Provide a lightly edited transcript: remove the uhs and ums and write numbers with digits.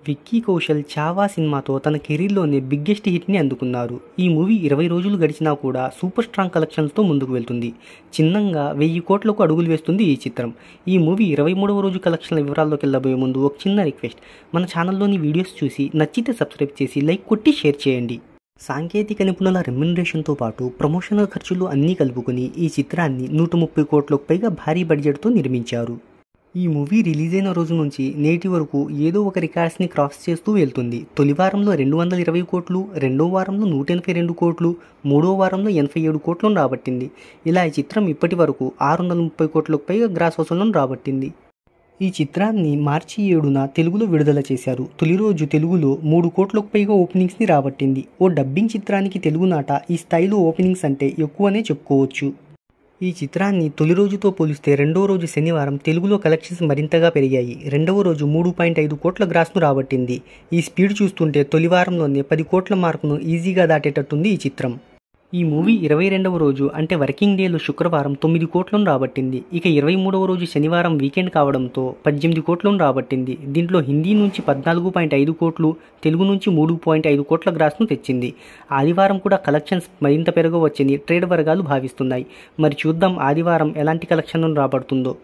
విక్కీ కౌశల్ చావా సినిమాతో తన కెరీర్లోనే బిగ్గెస్ట్ హిట్ని అందుకున్నారు. ఈ మూవీ 20 రోజులు గడిచినా కూడా సూపర్ స్ట్రాంగ్ కలెక్షన్స్తో ముందుకు వెళ్తుంది. చిన్నంగా 1000 కోట్లకు అడుగులు వేస్తుంది ఈ చిత్రం. ఈ మూవీ 23వ రోజు కలెక్షన్ల వివరాల్లోకి వెళ్ళబోయే ముందు ఒక చిన్న రిక్వెస్ట్, మన ఛానల్లోని వీడియోస్ చూసి నచ్చితే సబ్స్క్రైబ్ చేసి లైక్ కొట్టి షేర్ చేయండి. సాంకేతిక నిపుణుల రెమ్యునరేషన్తో పాటు ప్రమోషనల్ ఖర్చులు అన్నీ కలుపుకొని ఈ చిత్రాన్ని 130 కోట్లకు పైగా భారీ బడ్జెట్తో నిర్మించారు. ఈ మూవీ రిలీజ్ అయిన రోజు నుంచి నేటి వరకు ఏదో ఒక రికార్డ్స్ని క్రాస్ చేస్తూ వెళ్తుంది. తొలి వారంలో 220 కోట్లు, రెండో వారంలో 182 కోట్లు, మూడో వారంలో 87 కోట్లను రాబట్టింది. ఇలా ఈ చిత్రం ఇప్పటి వరకు 630 కోట్లకు పైగా గ్రాస్ వసూళ్లను రాబట్టింది. ఈ చిత్రాన్ని మార్చి 7న తెలుగులో విడుదల చేశారు. తొలి రోజు తెలుగులో 3 కోట్లకు పైగా ఓపెనింగ్స్ని రాబట్టింది. ఓ డబ్బింగ్ చిత్రానికి తెలుగునాట ఈ స్థాయిలో ఓపెనింగ్స్ అంటే ఎక్కువనే చెప్పుకోవచ్చు. ఈ చిత్రాన్ని తొలి రోజుతో పోలిస్తే రెండో రోజు శనివారం తెలుగులో కలెక్షన్స్ మరింతగా పెరిగాయి. రెండవ రోజు 3.5 కోట్ల గ్రాస్ను రాబట్టింది. ఈ స్పీడ్ చూస్తుంటే తొలి వారంలోనే 10 కోట్ల మార్కును ఈజీగా దాటేటట్టుంది ఈ చిత్రం. ఈ మూవీ 22వ రోజు అంటే వర్కింగ్ డేలో శుక్రవారం 9 కోట్లను రాబట్టింది. ఇక 23వ రోజు శనివారం వీకెండ్ కావడంతో 18 కోట్లను రాబట్టింది. దీంట్లో హిందీ నుంచి 14.5 కోట్లు, తెలుగు నుంచి 3.5 కోట్ల గ్రాస్ను తెచ్చింది. ఆదివారం కూడా కలెక్షన్స్ మరింత పెరగవచ్చని ట్రేడ్ వర్గాలు భావిస్తున్నాయి. మరి చూద్దాం ఆదివారం ఎలాంటి కలెక్షన్లను రాబడుతుందో.